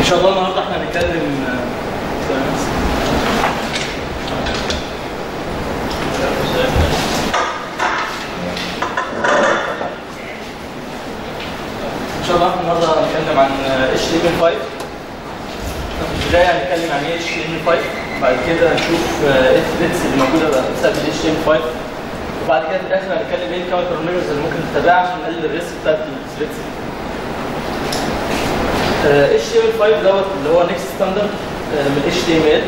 شاء الله النهارده احنا هنتكلم ان شاء الله احنا النهارده هنتكلم عن HTML5. في البدايه هنتكلم عن ايه HTML5، بعد كده هنشوف ايه الثريدز اللي موجوده بسبب HTML5، وبعد كده في الاخر هنتكلم ايه الكاونتر ميجرز اللي ممكن تتبعها عشان نقلل الريسك بتاعت الثريدز دي. HTML5 دوت اللي هو نيكست ستاندرد من HTML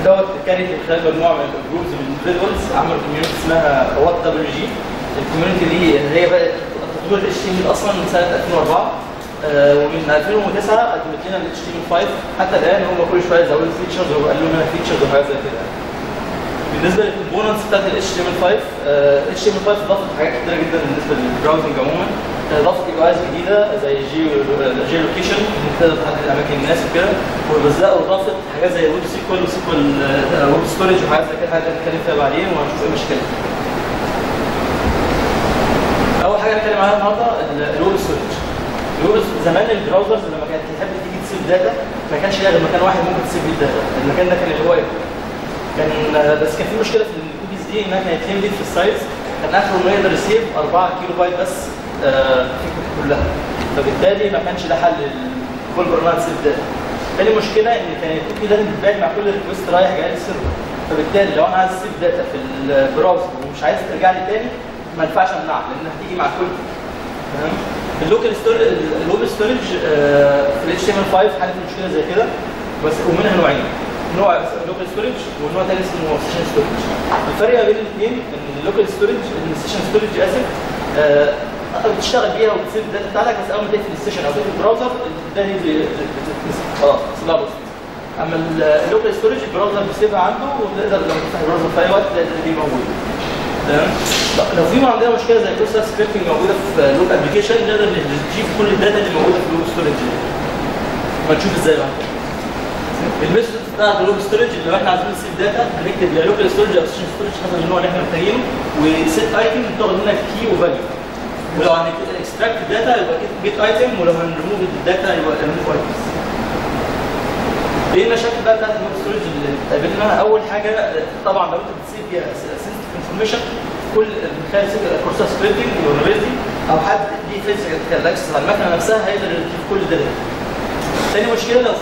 دوت كانت من خلال مجموعه من الجروبز من الاندفيدوالز عملوا كوميونتي اسمها وات دبليو جي. الكوميونتي دي هي بدات تطوير HTML اصلا من سنه 2004، ومن 2009 قدمت لنا HTML5 حتى الان. هم كل شويه زودوا فيتشرز وقالوا لنا فيتشرز وحاجات زي كده. بالنسبه للكومبوننتس بتاعت HTML5، HTML5 ضافت حاجات كتيره جدا بالنسبه للبراوزنج عموما. ضافت جوائز جديده زي جي لوكيشن انك تقدر تحدد اماكن الناس وكده، وضافت حاجات زي ويب سيكوال وسيكوال ويب ستورج وحاجات زي كده، حاجات هنتكلم فيها بعدين وهنشوف ايه مشكلتها. اول حاجه هنتكلم عليها النهارده الويب ستورج. زمان البراوزرز لما كانت تحب تيجي تسيب داتا ما كانش لها غير مكان واحد ممكن تسيب فيه الداتا، المكان ده كان اللي هو بس كان في مشكله في الكوكيز دي انها كانت ليميتد في السايز، كان اخره انه يقدر يسيب 4 كيلو بايت بس كلها، فبالتالي ما كانش ده حل لكل برنامج تسيب داتا. تاني مشكله ان كان الكوكي لازم تتباع مع كل ريكوست رايح جاي للسيرفر، فبالتالي لو انا عايز اسيب داتا في البراوزر ومش عايز ترجع لي تاني ما ينفعش امنعها لان هتيجي مع كل. تمام. اللوكال ستورج الويب ستورج في HTML5 حلت مشكله زي كده، بس ومنها نوعين، نوع لوكال ستورج ونوع تاني اسمه سيشن ستورج. الفرق ما بين الاثنين ان اللوكال ستورج ان السيشن ستورج بتشتغل بيها وبتسيب الداتا بتاعتك، بس اول ما تقفل السيشن او تقفل البراوزر الداتا دي خلاص تصلها بس. اما اللوكال ستورج البراوزر بيسيبها عنده وتقدر لما تفتح البراوزر في اي وقت الداتا دي موجوده. تمام. لو في عندنا مشكله زي بروسيس سكريبتنج موجوده في الويب ابلكيشن نقدر نجيب كل الداتا اللي موجوده في الويب ستورج دي. هنشوف ازاي بقى. الميثود بتاعت الويب ستورج اللي لو احنا عايزين نسيب داتا هنكتب يا لوكال ستورج او سيشن ستورج حسب النوع اللي احنا محتاجينه، وسيت ايتم بتاخد منك كي وفاليو. ولو هنكستراكت الداتا يبقى جيت ايتم، ولو هنريموف الداتا يبقى ريموف ايتمز. ايه المشاكل بقى بتاعت الويب ستورج اللي بتقابلنا؟ اول حاجه طبعا لو انت بتسيب فيها سنسيتيف انفورميشن كل من خلال كورسات سكريبتنج يونيفرستي او حد ليه فيزيكال اكسس على المكنه نفسها هيقدر يشوف كل ده. تاني مشكله لو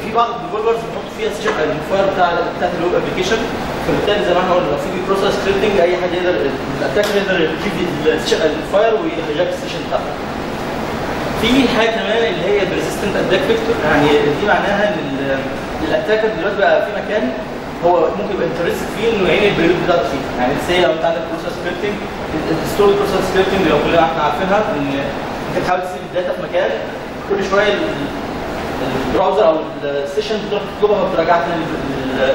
في بعض الديفلوبرز بيحط فيها سيشن الفاير بتاعت الويب ابلكيشن، فبالتالي زي ما احنا قلنا لو في بروسيس سكريبتنج اي حد يقدر الاتاكر يقدر يجيب الفاير ويهاجك السيشن بتاعته. في حاجه كمان اللي هي بريزيستنت اتاك فيكتور، يعني دي معناها ان الاتاكر دلوقتي بقى في مكان هو ممكن يبقى انترست فيه انه يعين البيلود بتاعته فيه. يعني زي لو انت عندك بروسيس سكريبتنج، الستور بروسيس سكريبتنج لو كلنا احنا عارفينها ان انت بتحاول تسيب الداتا في مكان كل شويه البراوزر او السيشن بتروح تطلبها وترجعها تاني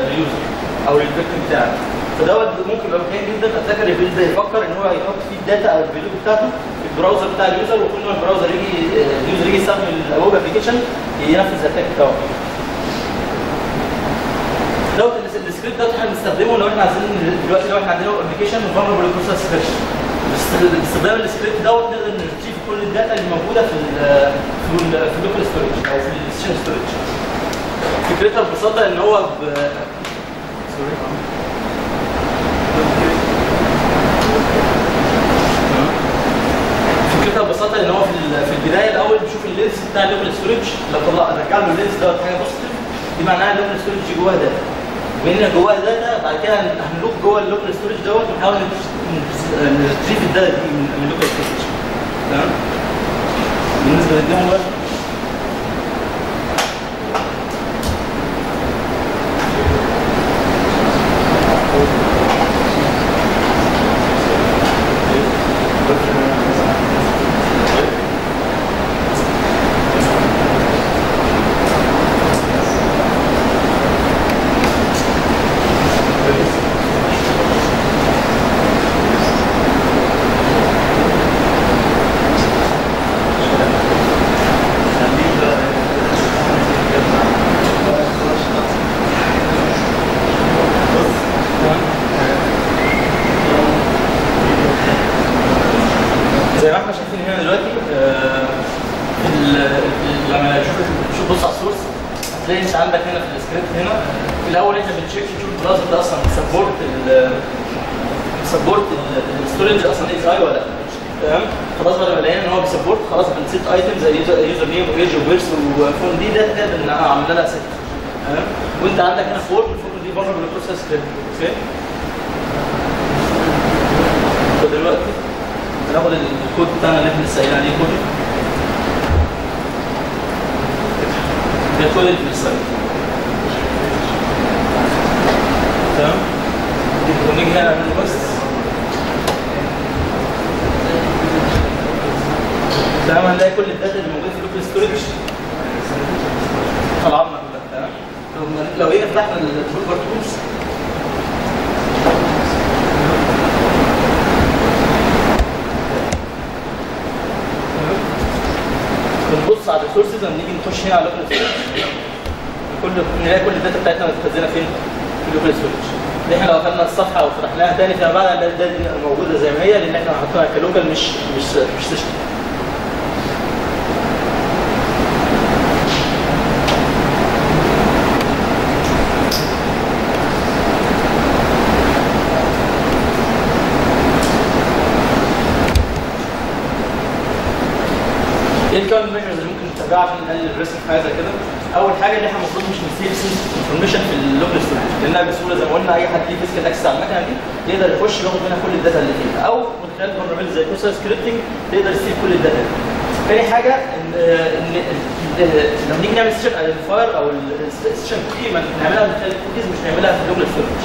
لليوزر او للفيكتيم بتاعك. فدوت ممكن يبقى مكان جدا الاتاكر يبدا يفكر ان هو يحط فيه الداتا او البيلود بتاعته في البراوزر بتاع اليوزر، وكل ما البراوزر اليوزر يجي يستخدم الويب ابلكيشن ينفذ الاتاك بتاعه. دوت السكريبت دوت احنا بنستخدمه لو احنا عايزين دلوقتي لو احنا عندنا ويب ابلكيشن وفولنربل للبروسيس سكريبشن. باستخدام السكريبت دوت نقدر نريتريف كل الداتا اللي موجوده في اللوكال ستورج او في السيشن ستورج. فكرتها ببساطه ان هو في البدايه الاول بنشوف اللينس بتاع اللوكال ستورج، لو رجع له اللينس دوت حاجه بوزيتيف دي معناها اللوكال ستورج جواها داتا، وهنا جواها داتا بعد كده هنلوك جوه اللوكال ستورج دوت ونحاول نريتريف الداتا دي من اللوكال ستورج. تمام. بالنسبه للديمو بقى لما شوف بص على السورس هتلاقي انت عندك هنا في السكريبت هنا في الاول انت بتشيك تشوف البراوزر ده اصلا بيسبورت الستورج اصلا اكس اي ولا لا. تمام. خلاص بقى لما لقينا ان هو بيسبورت خلاص بنسيت ايتم زي يوزر نيم وايج وبيرس وفون دي ده كده عملنا لها سيت. تمام. وانت عندك هنا فورم دي بره بالبروسيس سكريبت. اوكي. فدلوقتي هناخد الكود بتاعنا اللي احنا لسه قايلين عليه كود. ده كود السايت. تمام. ونيجي هنا نعمل بس. تمام. هنلاقي كل الداتا اللي موجوده في اللوكال ستورج طلعنا كلها. تمام. لو جينا فتحنا البروبر تولز بنبص على الريسورسز ونيجي نخش هنا على اللوكال ستورج نلاقي كل الداتا بتاعتنا متخزنه فين؟ في اللوكال ستورج. احنا لو قفلنا الصفحه وفتحناها تاني فيما بعد الداتا دي موجوده زي ما هي لان احنا حاطينها كلوكال مش سيشن. ايه الكاونت ميجرز اللي ممكن نتبعها عشان نقلل الريسك في حاجه زي كده؟ اول حاجه ان احنا المفروض مش نسيب انفورميشن في اللوكال ستورج لانها بسهوله زي ما قلنا اي حد ليه فيزيكال اكسس على المكنه دي يقدر يخش ياخد منها كل الداتا اللي فيها او من خلال برنامج زي بروسيس سكريبتنج يقدر يسيب كل الداتا دي. تاني حاجه ان لما نيجي نعمل سيشن ايدنتيفاير او السيشن كوكي نعملها من خلال الكوكيز مش نعملها في اللوكال ستورج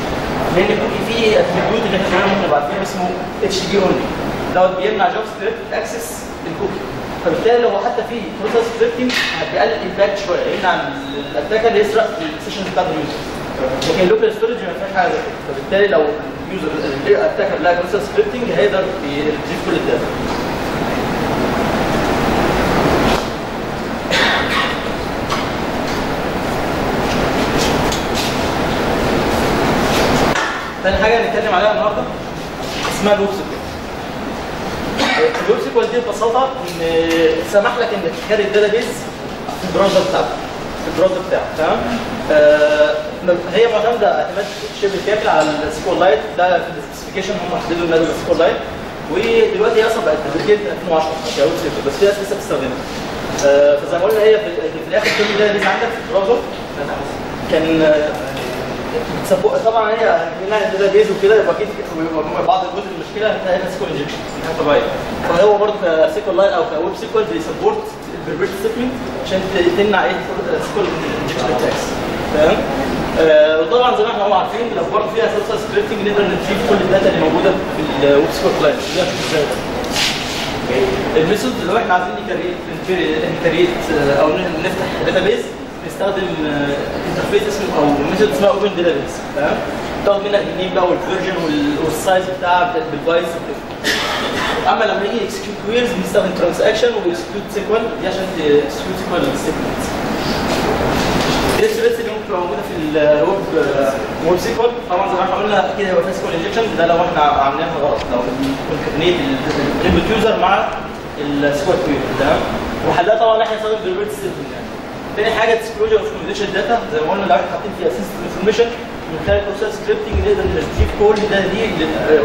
لان الكوكي فيه اتريبيوت اللي احنا ممكن نبقى عارفينه اسمه اتش دي اونلي دوت بيمنع جافا سكريبت اكسس الكوكي. فبالتالي لو حتى في بروسيس سكريبتنج هيقلل الامباكت شويه يمنع الاتاكر يسرق السيشن بتاعت اليوزر. لكن اللوكال ستورج ما فيهاش حاجه زي كده فبالتالي لو اليوزر الاتاكر لها بروسيس سكريبتنج هيقدر يجيب كل الداتا. ثاني حاجه هنتكلم عليها النهارده اسمها الويب سيكوال. الويب سيكوال دي ببساطه ان سمح لك انك تكرر الداتابيز في البراوزر بتاعك. تمام. هي معتمده اعتماد شبه كامل على السيكوال لايت ده في السبيسيفيكيشن هم حددوا انها السيكوال لايت ودلوقتي هي اصلا بقت تدريجيا 2010 كويب سيكوال بس في ناس لسه بتستخدمها. فزي ما قلنا هي في الاخر كل الداتابيز عندك في البراوزر كان طبعا هي منها داتابيز وكده يبقى اكيد بعض الجزء المشكله هتلاقيها سيكوال انجكشن حاجه طبيعيه. فهو برضه كسيكوال لايت او كويب سيكوال بيسبورت البربريت ستيتمنت عشان تمنع ايه سيكوال انجكشن اتاكس. تمام. وطبعا زي ما احنا عارفين لو برضه فيها بروسيس سكريبتنج نقدر نريتريف كل الداتا اللي موجوده في الويب سيكوال كلاينت. ده ازاي؟ الميثود اللي احنا عايزين نكريت او نفتح داتابيز نستخدم انترفيس اسمه او ميثود اسمها اوبن داتابيز. تمام. تاخد منك النيم بقى والفيرجن والسايز بتاعها بالبايس وكده. اما لما نيجي اكسكيوت كويرز بنستخدم ترانزاكشن واكسكيوت سيكوال دي عشان تكسكيوت سيكوال ستيتمنتس. الثريدز اللي ممكن تبقى موجوده في الويب سيكوال طبعا زي ما احنا قلنا اكيد هيبقى فيها سيكوال انجكشن ده لو احنا عاملينها غلط لو كونكريت الريبوت يوزر مع السيكوال كوير. تمام. وحلها طبعا احنا نستخدم بالريبوت ستيتمنت. تاني حاجه ديسكلوجر اوف كونفيدنشال داتا زي ما قلنا لو احنا حاطين فيها سنسيتيف انفورميشن من خلال بروسيس سكريبتنج نقدر نرتيب كل الداتا دي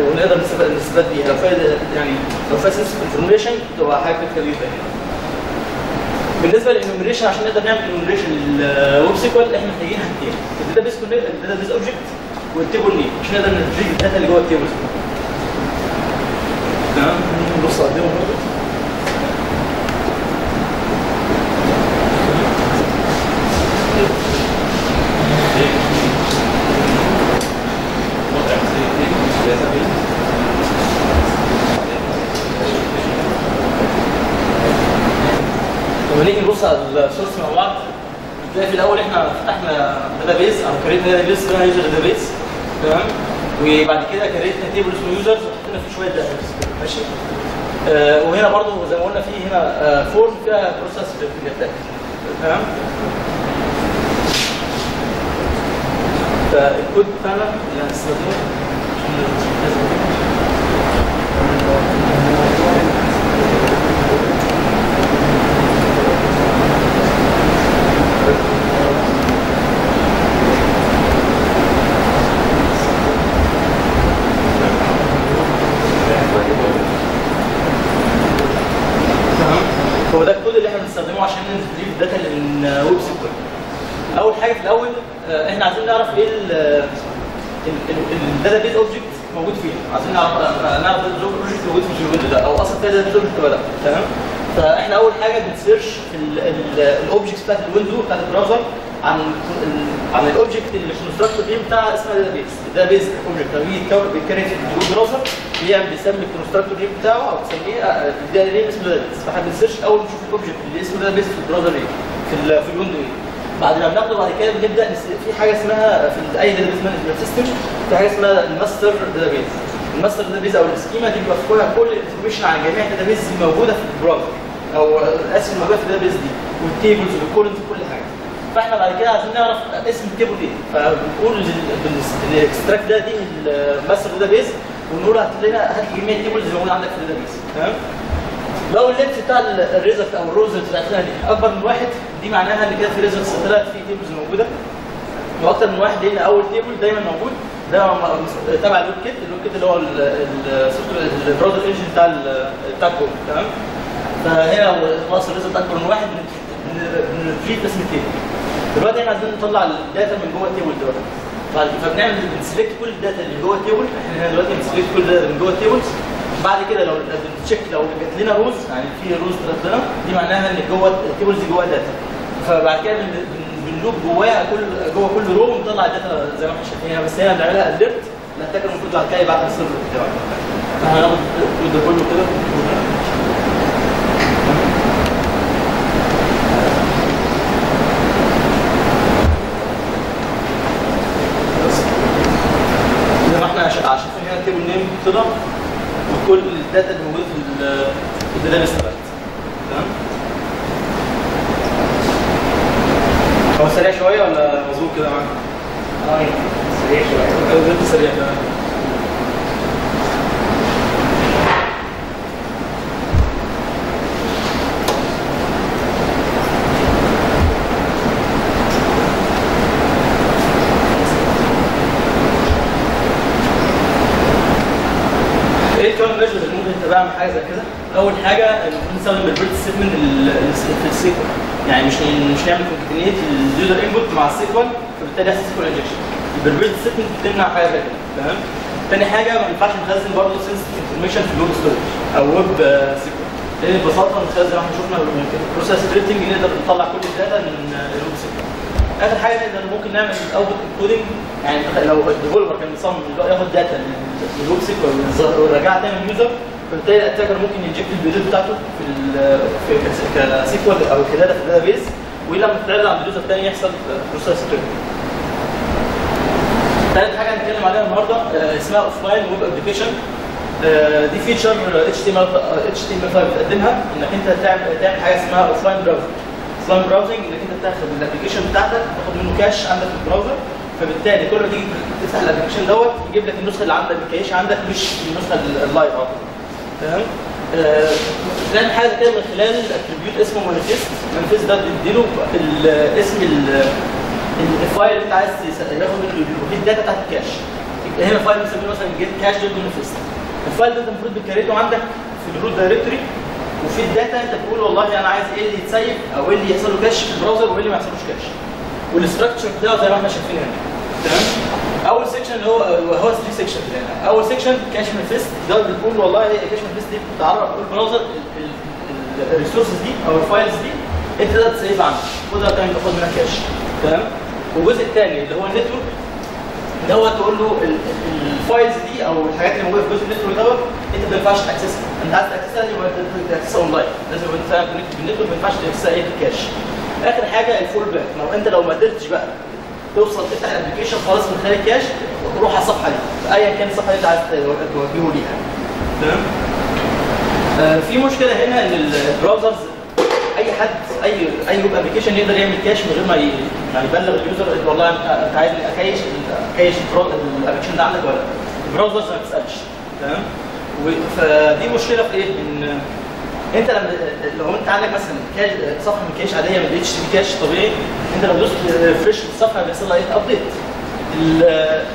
ونقدر نستفاد بيها لو فيها يعني لو فيها سنسيتيف انفورميشن تبقى حاجه كويسه. بالنسبه للانوميريشن عشان نقدر نعمل انوميريشن للويب سيكوال احنا محتاجين حاجتين الداتابيس كونكت الداتابيس اوبجكت والتيبل نيم عشان نقدر نرتيب الداتا اللي جوه التيبل. تمام. نبص عليهم برضه. لما نيجي نبص على السورس مع بعض نلاقي في الاول احنا فتحنا داتابيز او كريتنا داتابيز اسمها يوزر داتابيز. تمام. وبعد كده كريتنا تيبل اسمه يوزرز وحطينا فيه شويه داتابيز. ماشي. وهنا برضه زي ما قلنا في هنا فورم فيها بروسيس اتاك. تمام. فالكود بتاعنا اللي هنستخدمه بنستخدمه عشان نضيف الداتا من ويب سيكوال. اول حاجه في الاول احنا عايزين نعرف ايه الداتا بيز اوبجكت موجود فين، عايزين نعرف الاوبجكت موجود في الويندو ده، او اصلا الداتا بيز اوبجكت ولا لا. تمام. فاحنا اول حاجه بنسيرش في الاوبجكتس بتاعت الويندو بتاعت البراوزر عن الاوبجكت اللي في الكونستراكتور نيم بتاع اسمها داتا بيز. الداتا بيز اوبجكت لما بيتكريت في البراوزر بيسمي الكونستراكتور نيم بتاعه او بتسميه الداتا نيم اسمه داتا بيز. فاحنا بنسيرش الاول نشوف الاوبجكت اللي اسمه داتا بيز في البراوزر ايه، في الويندو ايه. بعد ما بناخده بعد كده بنبدا في حاجه اسمها في اي داتا بيز مانجمنت سيستم في حاجه اسمها الماستر داتا بيز. الماستر داتا بيز او السكيما دي بيبقى فيها كل الانفورميشن عن جميع الداتا بيز الموجوده في البراوزر او الاسم الموجوده في الداتا بيز دي والتيبلز والكولنز وكل حاجه. فاحنا بعد كده عايزين نعرف اسم التيبل ايه، فبنقول بالاكستراكت ده دي الماستر داتا بيز ونقول هات لي جميع التيبلز اللي موجوده عندك في الداتا بيز. تمام. لو اللينس بتاع الريزلت او الروز اللي طلعت لنا دي اكبر من واحد، دي معناها ان كده في ريزلتس طلعت في تيبلز موجوده واكتر من واحد، لان اول تيبل دايما موجود ده تبع الويب كيت. الويب كيت اللي هو البراوزر انجن بتاع الكود. تمام. فهنا خلاص الريزلت اكبر من واحد بنريتريف اسم التيبل. دلوقتي احنا عايزين نطلع الداتا من جوه التيبل دلوقتي، بنسلكت كل الداتا اللي جوه التيبل. احنا هنا دلوقتي بنسلكت كل الداتا من جوه التيبلز. بعد كده لو بنتشيك لو جات لنا روز، يعني في روز طلعت لنا دي معناها ان جوه التيبلز دي جوه داتا. فبعد كده بنلوب جواها جوه كل رو ونطلع الداتا زي ما احنا شايفين هنا. بس هنا بنعملها اليرت الاتاكر المفروض بعد كده يبعت السيرفر بتاعه. فهناخد ده كله كده زي ما احنا عشان هنا التيبل نيم طلع وكل الداتا اللي موجوده في الداتا بيز بتاعتي. تمام. هو سريع شويه ولا مظبوط كده معاك؟ سريع شويه. سريع تمام. اللي ممكن نتابعها من حاجه زي كده. اول حاجه بنستخدم البريد ستيتمنت في السيكوال، يعني مش نعمل كونكاتينيت اليوزر انبوت مع السيكوال فبالتالي يحصل سيكوال انجكشن. البريد ستيتمنت بتمنع حاجه زي كده. تمام. تاني حاجه ما ينفعش نخزن برضه سنسيتيف انفورميشن في الويب ستورج او ويب سيكوال، لان ببساطه نخزن زي ما احنا شفنا بروسيس سكريبتنج نقدر نطلع كل الداتا من الويب سيكوال. اخر حاجه نقدر ممكن نعمل اوتبوت انكودنج، يعني لو الديفلوبر كان مصمم ياخد داتا من الويب سيكوال ويرجعها تاني لليوزر، فبالتالي الاتاكر ممكن ينجكت البيانات بتاعته في كسيكوال او كداتا في الداتا بيز، ولما تتعرض عند اليوزر الثاني يحصل بروسيس سكريبتنج. ثالث حاجه هنتكلم عليها النهارده اسمها اوف لاين ويب ابلكيشن. دي فيتشر HTML5 بتقدمها انك انت تعمل حاجه اسمها اوف لاين براوزنج. اوف لاين براوزنج انك انت تاخد الابلكيشن بتاعتك تاخد منه كاش عندك في البراوزر، فبالتالي كل ما تيجي تفتح الابلكيشن دوت يجيب لك النسخه اللي عندك الكاش عندك مش النسخه اللايف اهو. تمام. بنعمل حاجه كده من خلال اتريبيوت اسمه مانيفيست. المانيفيست ده بتديله اسم الفايل اللي انت عايز ياخد منه الداتا بتاعت الكاش. يبقى هنا فايل بنسميه مثلا جيت كاش دوت مانيفيست. الفايل ده انت المفروض بتكريته عندك في الروت دايركتوري، وفي الداتا انت بتقول والله انا عايز ايه اللي يتسيب او ايه اللي يحصل له كاش في البراوزر وايه اللي ما يحصلوش كاش. والاستراكشر بتاعه زي ما احنا شايفين هنا. تمام. اول سيكشن اللي هو 3 سيكشن. اول سيكشن كاش مانيفيست ده بتقول والله كاش مانيفيست دي بتعرف البراوزر الريسورسز دي او الفايلز دي انت تقدر تسيبها عندك وتقدر تاخد منها كاش. تمام. والجزء الثاني اللي هو النتورك دوت تقول له الفايلز دي او الحاجات اللي موجوده في جزء النتورك دوت انت ما ينفعش تاكسسها. انت عايز تاكسسها يبقى تاكسسها اونلاين، لازم انت كونكت بالنتورك، ما ينفعش تاكسسها ايه بالكاش. اخر حاجه الفول باك. لو ما قدرتش بقى توصل تفتح الابلكيشن خلاص من خلال الكاش، روح على الصفحه دي ايا كان الصفحه اللي انت عايز توجهه ليها. تمام. في مشكله هنا ان البراوزرز اي حد اي ويب ابلكيشن يقدر يعمل كاش من غير ما يبلغ اليوزر والله انت عايز اكيش الابلكيشن ده عندك ولا لا. البراوزرز ما بتسالش. تمام. فدي مشكله في ايه؟ ان انت لو انت عندك مثلا كاش صفحه من كاش عاديه من HTTP كاش طبيعي، انت لو دوست فريش الصفحه بيحصل لها ايه؟ ابديت.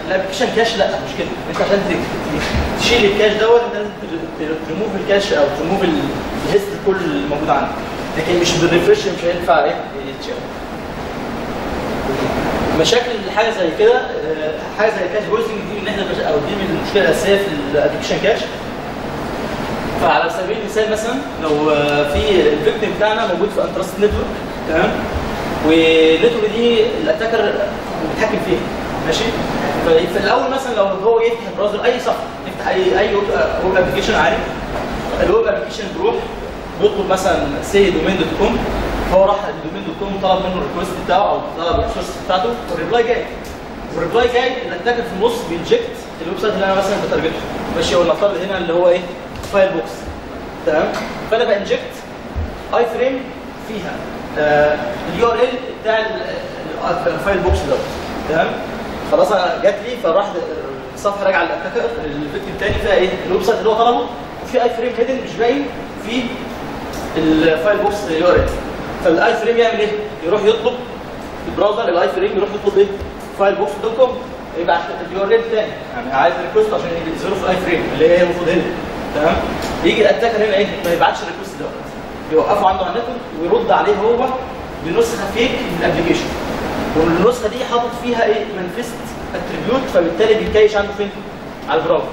الابلكيشن كاش لا مش كده. انت عشان تشيل الكاش دوت انت لازم تريموف الكاش او تريموف الهيستوري كل اللي موجود عندك. لكن مش بالريفرش مش هينفع ايه يتشال. مشاكل حاجه زي كده، حاجه زي الكاش بوليسنج دي من احنا او دي من المشكله الاساسيه في الابلكيشن كاش. فعلى سبيل المثال مثلا لو في الفيكتيم بتاعنا موجود في انترست نتورك، تمام؟ والنتورك دي الاتاكر بيتحكم فيها، ماشي؟ ففي الاول مثلا لو هو يفتح البراوزر اي صفحه، يفتح اي ويب ابلكيشن عادي، الويب ابلكيشن بيروح بيطلب مثلا سي دومين دوت كوم، هو راح الدومين دوت كوم طلب منه الريكوست بتاعه او طلب الريسورس بتاعته، والريبلاي جاي. والريبلاي جاي الاتاكر في النص بينجكت الويب سايت اللي انا مثلا بتارجته، ماشي؟ هو نفترض هنا اللي هو ايه؟ فايل بوكس، تمام؟ فانا بانجكت اي فريم فيها اليو ار ال بتاع الفايل بوكس دوت، تمام؟ خلاص انا جات لي فراح الصفحه راجعه للاتاكر الفيكتيم الثاني فيها ايه؟ الويب سايت اللي هو طلبه، وفي اي فريم هيدن مش باين في الفايل بوكس اليو ار ال. فالاي فريم يعمل ايه؟ يروح يطلب في البراوزر الاي فريم يروح يطلب ايه؟ فايل بوكس دوت كوم، يبعت اليو ار ال الثاني، يعني عايز ريكوست عشان ينزله في الاي فريم اللي هي المفروض هنا، تمام؟ يجي الاتاكر هنا ايه؟ ما يبعتش الريكوست دوت، يوقفه عنده على النتورك ويرد عليه هو بنسخه فيك من الابلكيشن، والنسخه دي حاطط فيها ايه؟ مانيفست اتريبيوت، فبالتالي بيكايش عنده فين؟ على البراوزر،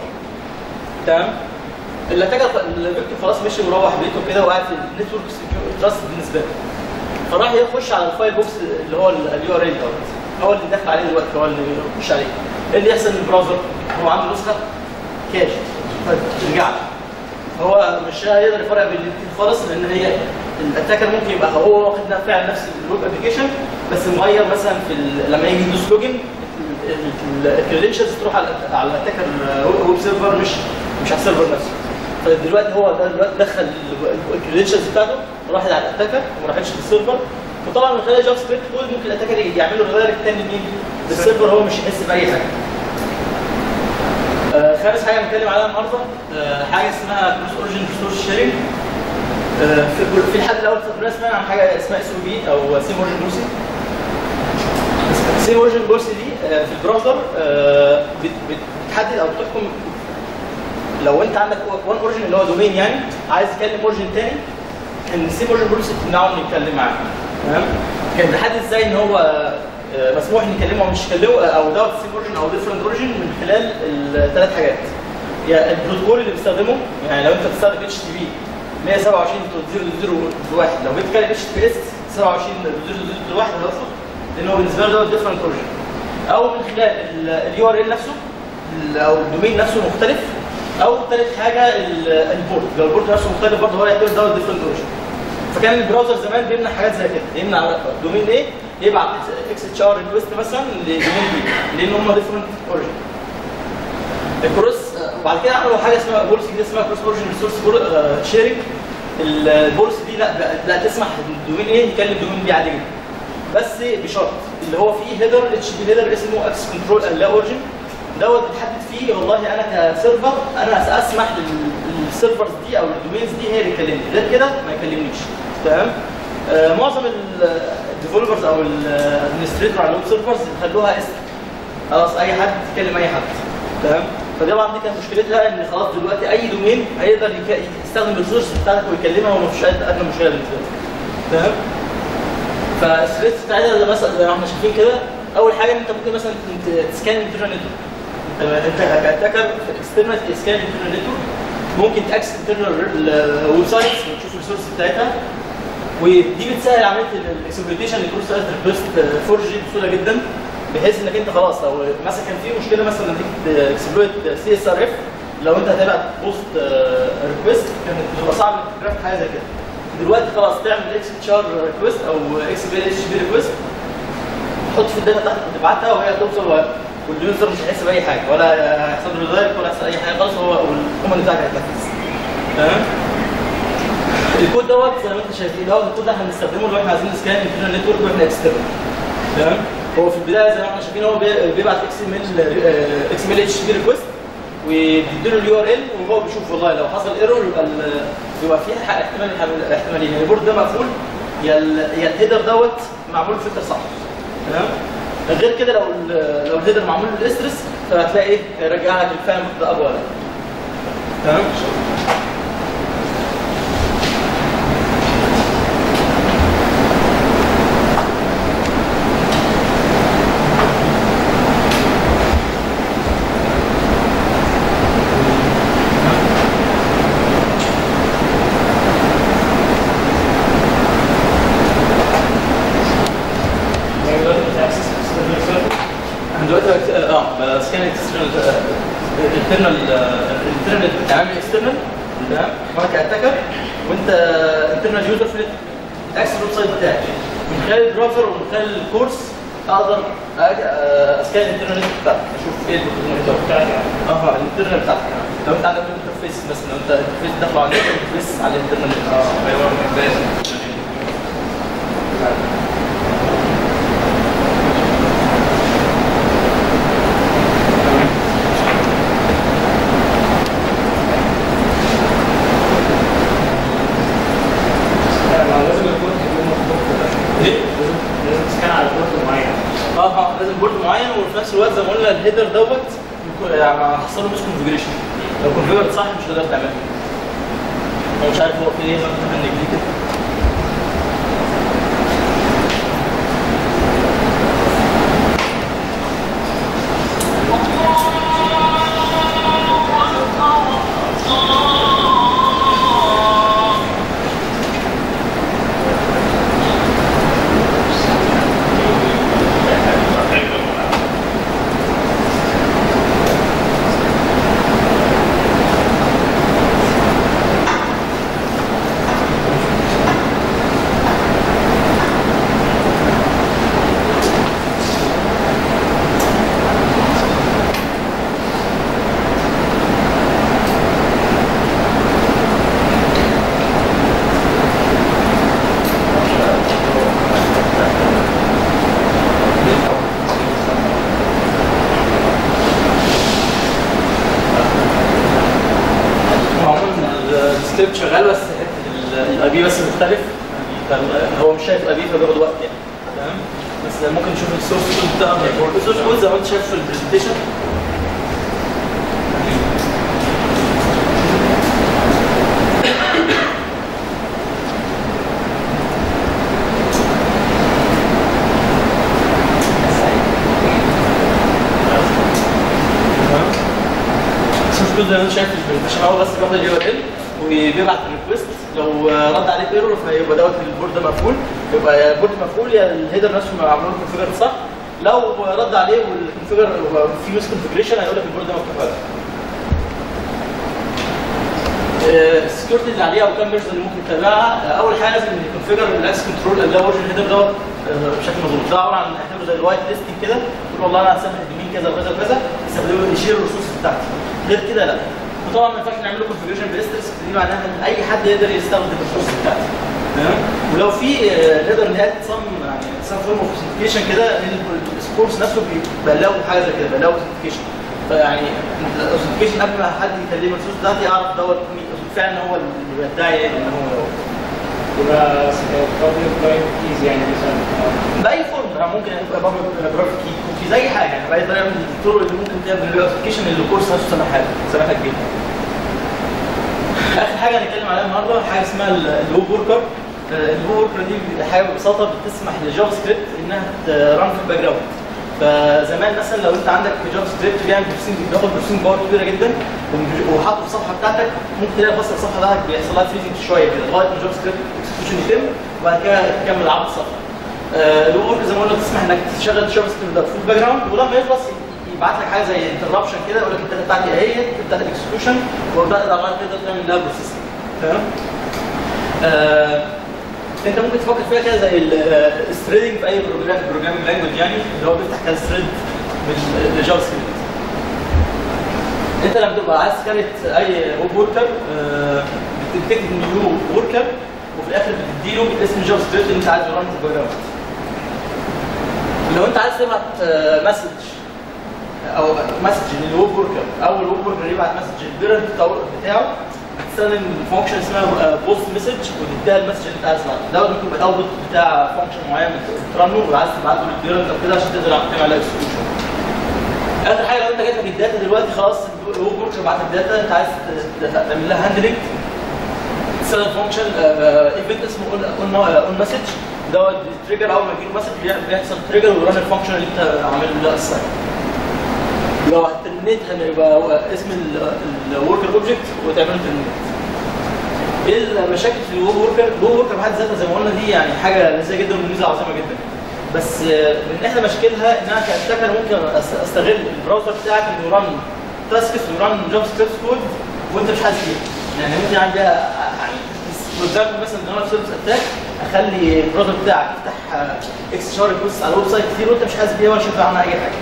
تمام؟ الاتاكر الفيكتور خلاص مشي وروح بيته كده وقاعد في النتورك تراست بالنسبه له، فراح يخش على الفايل بوكس اللي هو اليو ار ال دوت، هو اللي داخل عليه دلوقتي، هو اللي يخش عليه. ايه اللي يحصل للبراوزر؟ هو عنده نسخه كاش فترجع له، هو مش هيقدر يفرق بين الاثنين خالص، لان هي الاتاكر ممكن يبقى هو واخد فعلا نفس الويب ابلكيشن بس مغير مثلا في لما يجي يدوس لوجن الكريدنشالز تروح على الاتاكر ويب سيرفر مش على السيرفر نفسه. فدلوقتي هو ده دلوقتي دخل الكريدنشالز بتاعته راحت على الاتاكر وما راحتش للسيرفر، وطبعا من خلال جافا سكريبت كود ممكن الاتاكر يعمل له ريدايركت تاني للسيرفر هو مش يحس باي حاجه. خامس حاجه هنتكلم عليها النهارده حاجه اسمها كروس اوريجن ريسورس شيرنج. في الحد الاول كنا سمعنا عن حاجه اسمها اس او بي او سيم اوريجن بوليسي. سيم اوريجن بوليسي دي في البراوزر بتحدد او بتحكم لو انت عندك وان اوريجن اللي هو دومين يعني عايز تكلم اوريجن تاني، ان السيم اوريجن بوليسي بتمنعه انه يتكلم معاك، تمام؟ كان بيحدد ازاي ان هو مسموح ان يكلمه او مش يكلمه او دوت سيم اوريجن او ديفرنت اوريجن من خلال الثلاث حاجات. يا البروتوكول اللي بيستخدمه، يعني لو انت بتستخدم اتش تي بي 127.0.0.1 لو بتتكلم اتش تي بي اس 27.0.0.1 هيرفض لان هو بالنسبه له دوت ديفرنت اوريجن، او من خلال اليو ار ال نفسه او الدومين نفسه مختلف، او ثالث حاجه البورت، لو البورت نفسه مختلف برضه هو يعتبر دوت ديفرنت اوريجن. فكان البراوزر زمان بيمنع حاجات زي كده، يمنع دومين ايه يبعت اكس اتش ار ريكوست مثلا لدومين بي لان هم ديفرنت اوريجن. الكروس وبعد كده عملوا حاجه اسمها بوليسي كده اسمها كروس اوريجن ريسورس شيرنج. البوليسي دي لا تسمح دومين ايه يكلم دومين بي عادي جدا، بس بشرط اللي هو فيه هيدر اتش بي هيدر اسمه اكس كنترول لا اوريجن دوت بتحدد فيه والله انا كسيرفر انا اسمح للسيرفرز دي او الدومينز دي هي اللي تكلمني، غير كده ما يكلمنيش، تمام؟ معظم الديفلوبرز او الادمنستريتور على الويب سيرفرز خلوها اسم، خلاص اي حد يتكلم اي حد، تمام؟ فطبعا دي كانت مشكلتها ان خلاص دلوقتي اي دومين هيقدر يستخدم الريسورس بتاعتك ويكلمها وما فيش ادنى مشكله بالنسبه له، تمام؟ فالثريتس بتاعتها مثلا زي ما احنا شايفين كده، اول حاجه انت ممكن مثلا تسكان الانترنت نتورك، انت كاتاكر اكسترنال تسكان الانترنت نتورك، ممكن تاكسس انترنال ويب سايتس وتشوف الريسورس بتاعتها، ودي بتسهل عمليه الاكسبلويتيشن لكروس سايت ريكوست فورجي بسهوله جدا، بحيث انك انت خلاص لو مثلا كان في مشكله مثلا انك اكسبلويت سي اس ار اف، لو انت هتبعت بوست ريكوست كانت بتبقى صعب انك تجرب حاجه زي كده. دلوقتي خلاص تعمل اكس اتش ار ريكوست او اكس بي اتش بي ريكوست، تحط في الداتا بتاعتك وتبعتها وهي توصل واليوزر مش هيحس باي حاجه ولا هيحصل له دايركت ولا هيحصل اي حاجه خالص، هو الكوماند بتاعك هيتنفذ، تمام؟ الكود دوت زي ما انت شايفين دوت الكود ده احنا بنستخدمه لو احنا عايزين نسكان انترنال نتورك واحنا اكسترنال، تمام؟ هو في البدايه زي ما احنا شايفين هو بيبعت اكس ام ال اتش بي ريكوست وبيديله اليو ار ال وهو بيشوف والله لو حصل ايرور يبقى في احتمالين، يعني البورد ده مقفول يا الهيدر دوت معمول فلتر صح، تمام؟ غير كده لو الهيدر معمول بالاسترس فهتلاقي ايه يرجع لك الفهم ده ابو ولا، تمام؟ سكان الانترنال بتعمل اكسترنال تمام وانا كاتاكر وانت انترنال يوزر في الاكسس الويب سايت بتاعك من خلال البراوزر ومن خلال الكورس اقدر اسكان الانترنال بتاعك اشوف ايه الانترنال بتاعك الانترنال بتاعك لو انت عندك انترفيس مثلا لو انت انترفيس داخل على انترفيس على الانترنال ايوه ممتاز لازم بورد معين وفي نفس الوقت زي ما قلنا الهيدر دوت يعني هحصل له مش كونفجريشن لو كونفجرت صح مش هتقدر تعملها هو مش عارف هو في ايه ممكن نجي كده السكريبت شغال بس الاي بي بس مختلف يعني هو مش شايف الاي بي فبياخد وقت يعني تمام بس ممكن نشوف السورس كود بتاعه السورس كود زي ما انت شايف في البرزنتيشن السورس كود زي ما انت شايف في البرزنتيشن هو بس بياخد اليو ار ال وبيبعت الريكوست لو رد عليه ايرور فيبقى دوت البورد ده مقفول يبقى البورد مقفول يا الهيدر نفسه معمول له كونفيجر صح لو رد عليه والكونفيجر في ميس كونفيجريشن هيقول لك البورد ده مفتوح السكيورتي اللي عليها وكام فيرجن اللي ممكن تتابعها اول حاجه لازم الكونفيجر الاكس كنترول اللي هو ورجن الهيدر دوت بشكل مظبوط ده عباره عن اعتبره زي الوايت ليستنج كده تقول والله انا هسمح اليمين كذا وكذا وكذا يستخدموا يشيل الريسورس بتاعتي غير كده لا وطبعا ما ينفعش نعمل له كونفيجريشن بريسترس دي معناها ان اي حد يقدر يستخدم الريسورس بتاعتي تمام ولو في نقدر نهايه سم فورم اوف اوثنتيكيشن كده الكورس نفسه بيبلغوا حاجه زي كده بيبلغوا اوثنتيكيشن فيعني الاوثنتيكيشن قبل ما حد يكلم الريسورس بتاعتي اعرف دوت فعلا هو اللي بيدعي ان هو دوت يبقى بابليك برايفت كيز يعني مثلا باي فورم ممكن يبقى برايفت كي في زي حاجه يعني باي طريقه من الطرق اللي ممكن تعمل بيها اوثنتيكيشن اللي الكورس نفسه سمحها جدا. اخر حاجه هنتكلم عليها النهارده حاجه اسمها الويب وركر. الويب وركر دي حاجه ببساطه بتسمح للجافا سكريبت انها تران في الباك جراوند. فزمان مثلا لو انت عندك جافا سكريبت بياخد بروسيسنج باور كبيره جدا وحاطه في الصفحه بتاعتك ممكن تلاقي بس الصفحه بتاعتك بيحصل لها فريزنج شويه كده لغايه ما الجافا سكريبت اكسكيوشن يتم وبعد كده تكمل عرض الصفحه. الويب وركر زي ما قلنا بتسمح انك تشغل جافا سكريبت في الباك جراوند ولما يخلص يبعت لك حاجه زي انتربشن كده يقول لك الداتا بتاعتي اهي بتاعت الاكسكيوشن وبعد كده تقدر تعمل لها بروسيسنج تمام. انت ممكن تفكر فيها كده زي الثريدنج في اي بروجرامينج لانجوج يعني اللي هو بيفتح كذا ثريد بالجافا سكريبت. انت لما تبقى عايز تكريت اي ويب وركر بتكتب نيو وركر وفي الاخر بتديله اسم الجافا سكريبت اللي انت عايز يرن في البروجرام. لو انت عايز تبعت مسج او مسج للويب وركر او الويب وركر يبعت مسج للبيرنت بتاعه بتستخدم فانكشن اسمها بوست مسج وتديها المسج اللي انت عايز تبعته. دوت ممكن يبقى الاوتبوت بتاع فانكشن معين بترنه وعايز تبعته للبيرنت او كده عشان تقدر تعمل عليها اكسكيوشن. اخر حاجه لو انت جات لك الداتا دلوقتي خلاص الويب وركر بعت الداتا انت عايز تعمل لها هاندلنج تستخدم فانكشن ايفنت اسمه اون مسج دوت تريجر اول ما يجي له مسج بيحصل تريجر ويرن الفانكشن اللي انت عامل له اساين. لو هترمينيتها يبقى اسم الوركر اوبجكت وتعمل ترمينيت. ايه المشاكل في الويب وركر؟ الويب وركر بحد ذاتها زي ما قلنا دي يعني حاجه لذيذه جدا وميزه عظيمه جدا. بس من احدى مشاكلها ان انا كاتاكر ممكن استغل البراوزر بتاعك انه يرن تاسكس ويرن جافا سكريبت كود وانت مش حاسس بيها. يعني ممكن اعمل بيها يعني فور مثلا ان انا سيرفيس اتاك اخلي البراوزر بتاعك يفتح اكس شار ريكوست على ويب سايت كتير وانت مش حاسس بيها ولا شايف عنها اي حاجه.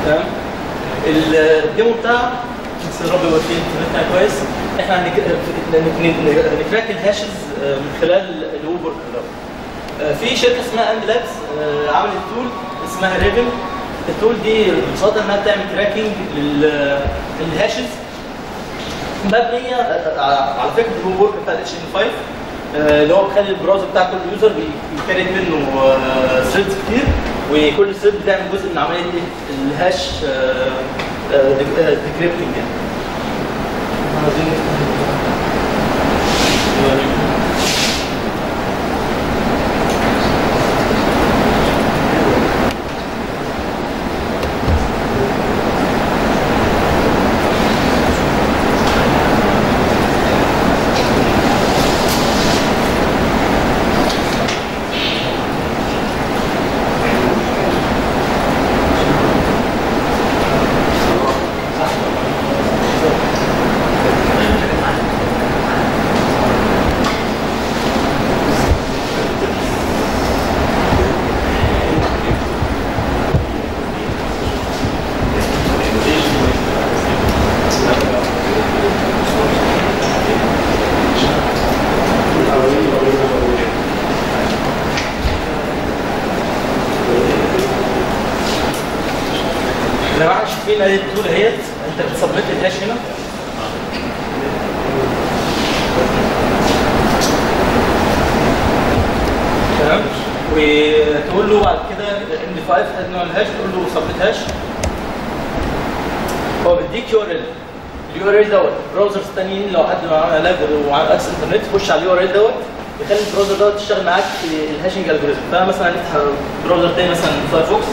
تمام؟ الديمو بتاع بس الرب يبقى فيه انترنت كويس. احنا هنكراك الهاشز من خلال الويب ورك. في شركه اسمها اند لابس عملت تول اسمها ريفن. التول دي ببساطه انها بتعمل تراكنج للهاشز مبنيه على فكره الويب ورك بتاع الاتش ام 5 اللي هو بيخلي البراوزر بتاع كل يوزر بيكريت منه ثريدز كتير وكل ثريد بتعمل جزء من عمليه الهاش ديكريبتنج يعني. لو احنا شايفين ادي التول اهيت انت بتسبمت الهاش هنا تمام وتقول له بعد كده ام 5 هات نوع الهاش تقول له سبمت هاش. هو بيديك يو ار ال اليو ار ال دوت براوزرز تانيين لو حد معاه لاج ومعاه اكسس انترنت يخش على اليو ار ال دوت يخلي البراوزر دوت يشتغل معاك في الهاشنج الجوريزم. فانا مثلا هنفتح براوزر تاني مثلا فايرفوكس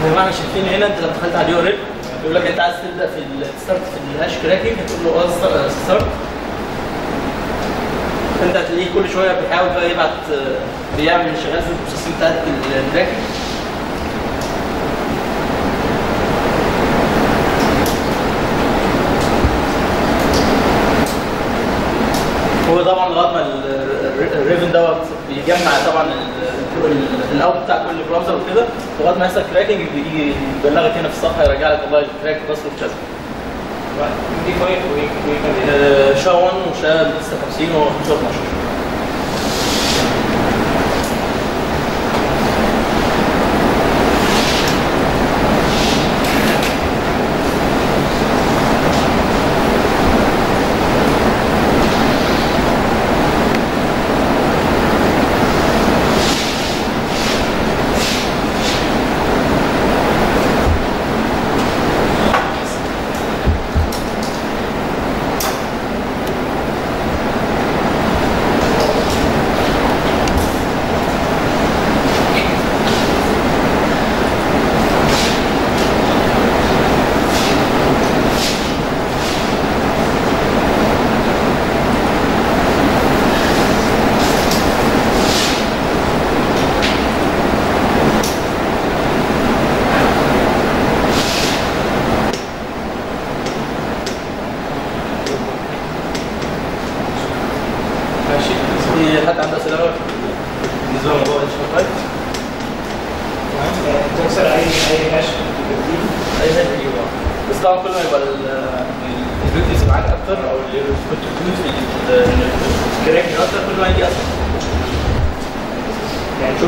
زي ما احنا شايفين هنا. انت لما دخلت على اليو ار ال يقول لك انت عايز تبدا في تستارت في الهاش كراكنج هتقول له ستارت. فانت هتلاقيه كل شويه بيحاول بقى يبعت بيعمل شغال في البروسيسنج بتاعت الكراكنج. هو طبعا لغايه ما الريفن دوت بيجمع طبعا الاوت بتاع كل براوزر وكده لغايه ما يحصل كراكنج بيجي يبلغك هنا في الصفحه يرجع لك والله الكراك باسورد كذا. دي كويس شا 1 وشا 56 و 12. تكسر اي هاش اي حاجه تجيبها. بس طبعا كل ما يبقى البيوتيز معاك اكتر او الكونتريبيوت في الكراك اكتر كل ما يجي اسهل. يعني كل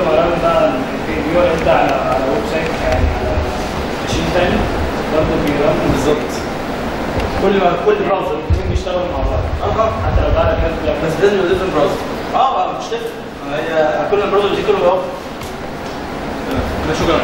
ما رن بقى الفيديو انت على ويب سايت يعني على ماشين تاني برضه بيرن بالظبط. كل براوزر الاثنين بيشتغلوا مع بعض. اه حتى لو بعد كده بس لازم يبقى ديفرنت براوزر. مش تفرق. هي كل البراوزر دي كله بيوفر. شكرا.